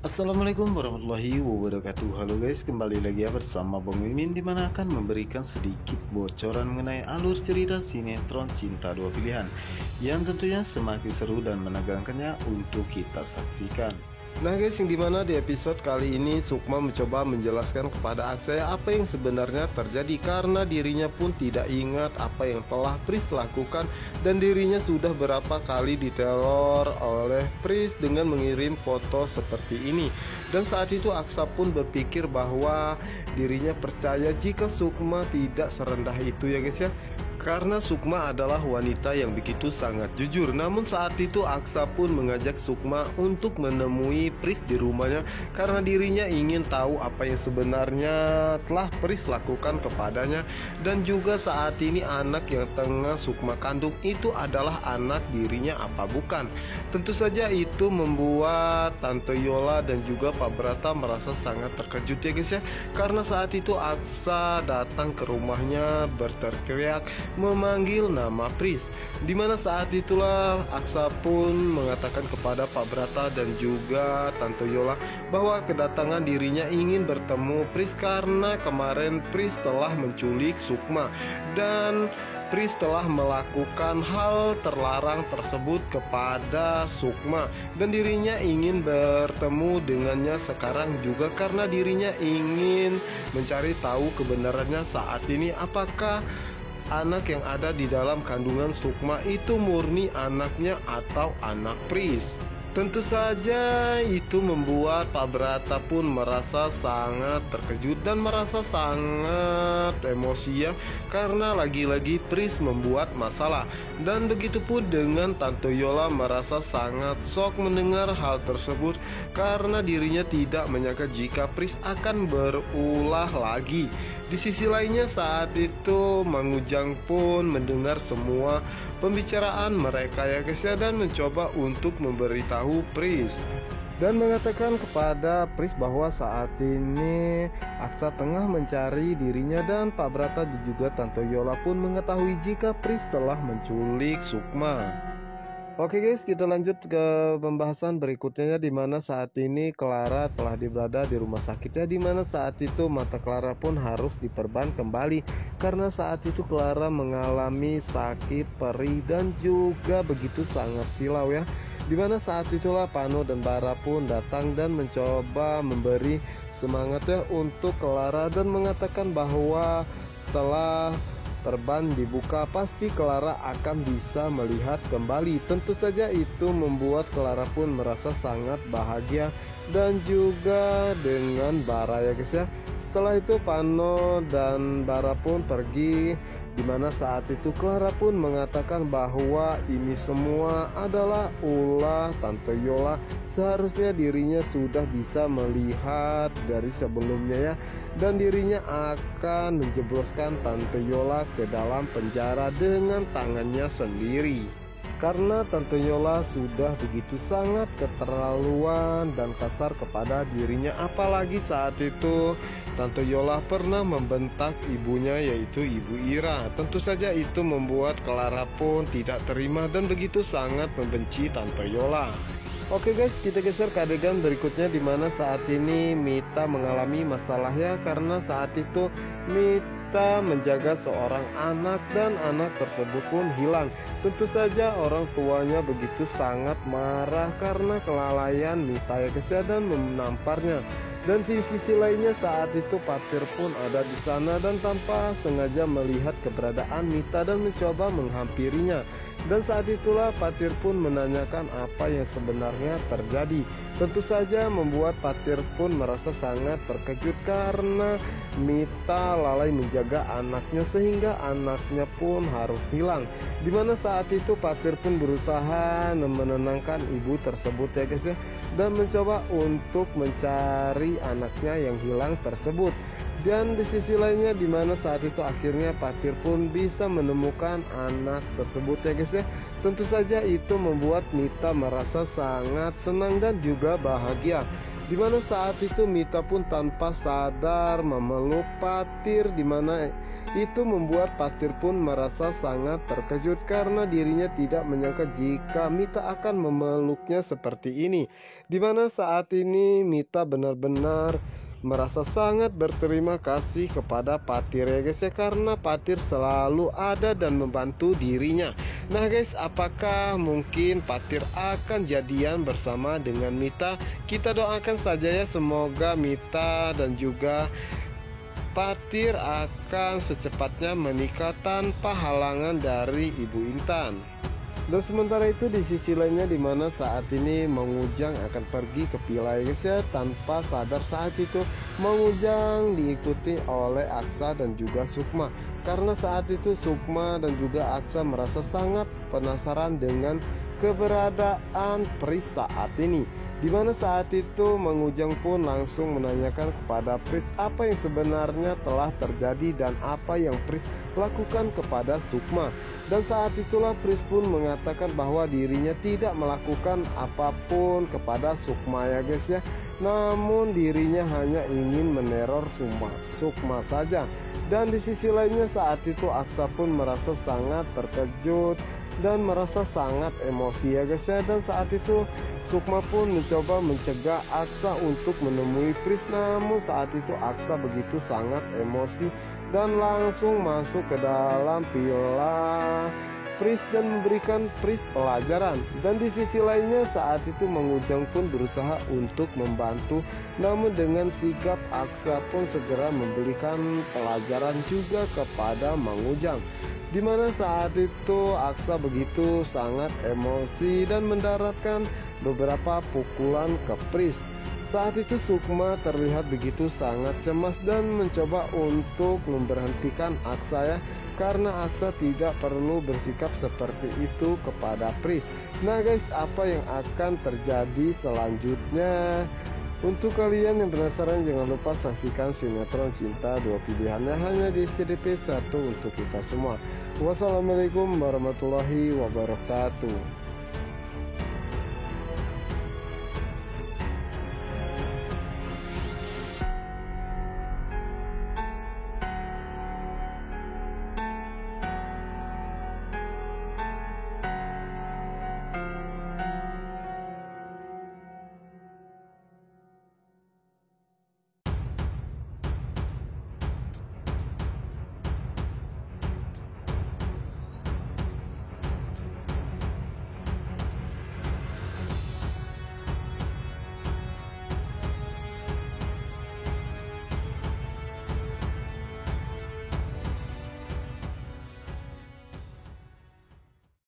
Assalamualaikum warahmatullahi wabarakatuh. Halo guys, kembali lagi ya bersama Bang Mimin, dimana akan memberikan sedikit bocoran mengenai alur cerita sinetron Cinta Dua Pilihan yang tentunya semakin seru dan menegangkannya untuk kita saksikan. Nah guys, yang dimana di episode kali ini Sukma mencoba menjelaskan kepada Aksaya apa yang sebenarnya terjadi, karena dirinya pun tidak ingat apa yang telah Pris lakukan, dan dirinya sudah berapa kali diteror oleh Pris dengan mengirim foto seperti ini. Dan saat itu Aksa pun berpikir bahwa dirinya percaya jika Sukma tidak serendah itu ya guys ya, karena Sukma adalah wanita yang begitu sangat jujur. Namun saat itu Aksa pun mengajak Sukma untuk menemui Pris di rumahnya, karena dirinya ingin tahu apa yang sebenarnya telah Pris lakukan kepadanya. Dan juga saat ini anak yang tengah Sukma kandung itu adalah anak dirinya apa bukan. Tentu saja itu membuat Tante Yola dan juga Pak Brata merasa sangat terkejut ya guys ya, karena saat itu Aksa datang ke rumahnya berteriak memanggil nama Pris. Dimana saat itulah Aksa pun mengatakan kepada Pak Brata dan juga Tante Yola bahwa kedatangan dirinya ingin bertemu Pris karena kemarin Pris telah menculik Sukma dan Pris telah melakukan hal terlarang tersebut kepada Sukma, dan dirinya ingin bertemu dengannya sekarang juga karena dirinya ingin mencari tahu kebenarannya saat ini, apakah anak yang ada di dalam kandungan Sukma itu murni anaknya atau anak Pris. Tentu saja itu membuat Pak Brata pun merasa sangat terkejut dan merasa sangat emosi ya, karena lagi-lagi Pris membuat masalah. Dan begitu pun dengan Tante Yola merasa sangat shock mendengar hal tersebut, karena dirinya tidak menyangka jika Pris akan berulah lagi. Di sisi lainnya saat itu Mang Ujang pun mendengar semua pembicaraan mereka ya guys ya, dan mencoba untuk memberitahu Pris dan mengatakan kepada Pris bahwa saat ini Aksa tengah mencari dirinya, dan Pak Brata dan juga Tante Yola pun mengetahui jika Pris telah menculik Sukma. Oke guys, kita lanjut ke pembahasan berikutnya, di mana saat ini Clara telah berada di rumah sakit ya, di mana saat itu mata Clara pun harus diperban kembali karena saat itu Clara mengalami sakit perih dan juga begitu sangat silau ya. Dimana saat itulah Pano dan Bara pun datang dan mencoba memberi semangat ya untuk Clara dan mengatakan bahwa setelah perban dibuka pasti Clara akan bisa melihat kembali. Tentu saja itu membuat Clara pun merasa sangat bahagia dan juga dengan Bara ya guys ya. Setelah itu Pano dan Bara pun pergi, dimana saat itu Clara pun mengatakan bahwa ini semua adalah ulah Tante Yola. Seharusnya dirinya sudah bisa melihat dari sebelumnya ya, dan dirinya akan menjebloskan Tante Yola ke dalam penjara dengan tangannya sendiri, karena Tante Yola sudah begitu sangat keterlaluan dan kasar kepada dirinya. Apalagi saat itu Tante Yola pernah membentak ibunya, yaitu Ibu Ira. Tentu saja itu membuat Clara pun tidak terima dan begitu sangat membenci Tante Yola. Oke guys, kita geser ke adegan berikutnya, di mana saat ini Mita mengalami masalah ya, karena saat itu Mita menjaga seorang anak dan anak tersebut pun hilang. Tentu saja orang tuanya begitu sangat marah karena kelalaian Mita ya guys ya, dan menamparnya. Dan di sisi lainnya saat itu Patir pun ada di sana dan tanpa sengaja melihat keberadaan Mita dan mencoba menghampirinya. Dan saat itulah Patir pun menanyakan apa yang sebenarnya terjadi. Tentu saja membuat Patir pun merasa sangat terkejut karena Mita lalai menjaga anaknya sehingga anaknya pun harus hilang. Dimana saat itu Patir pun berusaha menenangkan ibu tersebut ya guys ya, dan mencoba untuk mencari anaknya yang hilang tersebut. Dan di sisi lainnya dimana saat itu akhirnya Patir pun bisa menemukan anak tersebut ya guys ya. Tentu saja itu membuat Mita merasa sangat senang dan juga bahagia. Dimana saat itu Mita pun tanpa sadar memeluk Patir, dimana itu membuat Patir pun merasa sangat terkejut karena dirinya tidak menyangka jika Mita akan memeluknya seperti ini. Dimana saat ini Mita benar-benar merasa sangat berterima kasih kepada Patir ya guys ya, karena Patir selalu ada dan membantu dirinya. Nah guys, apakah mungkin Patir akan jadian bersama dengan Mita? Kita doakan saja ya, semoga Mita dan juga Patir akan secepatnya menikah tanpa halangan dari Ibu Intan. Dan sementara itu di sisi lainnya, dimana saat ini Mang Ujang akan pergi ke villa guys ya, tanpa sadar saat itu Mang Ujang diikuti oleh Aksa dan juga Sukma. Karena saat itu Sukma dan juga Aksa merasa sangat penasaran dengan keberadaan Pris saat ini. Dimana saat itu Mang Ujang pun langsung menanyakan kepada Pris apa yang sebenarnya telah terjadi dan apa yang Pris lakukan kepada Sukma. Dan saat itulah Pris pun mengatakan bahwa dirinya tidak melakukan apapun kepada Sukma ya guys ya, namun dirinya hanya ingin meneror Sukma saja. Dan di sisi lainnya saat itu Aksa pun merasa sangat terkejut dan merasa sangat emosi ya guys ya. Dan saat itu Sukma pun mencoba mencegah Aksa untuk menemui Pris, namun saat itu Aksa begitu sangat emosi dan langsung masuk ke dalam villa Pris dan memberikan Pris pelajaran. Dan di sisi lainnya saat itu Mang Ujang pun berusaha untuk membantu, namun dengan sikap Aksa pun segera memberikan pelajaran juga kepada Mang Ujang. Dimana saat itu Aksa begitu sangat emosi dan mendaratkan beberapa pukulan ke Pris. Saat itu Sukma terlihat begitu sangat cemas dan mencoba untuk memberhentikan Aksa ya, karena Aksa tidak perlu bersikap seperti itu kepada Pris. Nah guys, apa yang akan terjadi selanjutnya? Untuk kalian yang penasaran, jangan lupa saksikan sinetron Cinta Dua Pilihannya hanya di SCTV 1 untuk kita semua. Wassalamualaikum warahmatullahi wabarakatuh.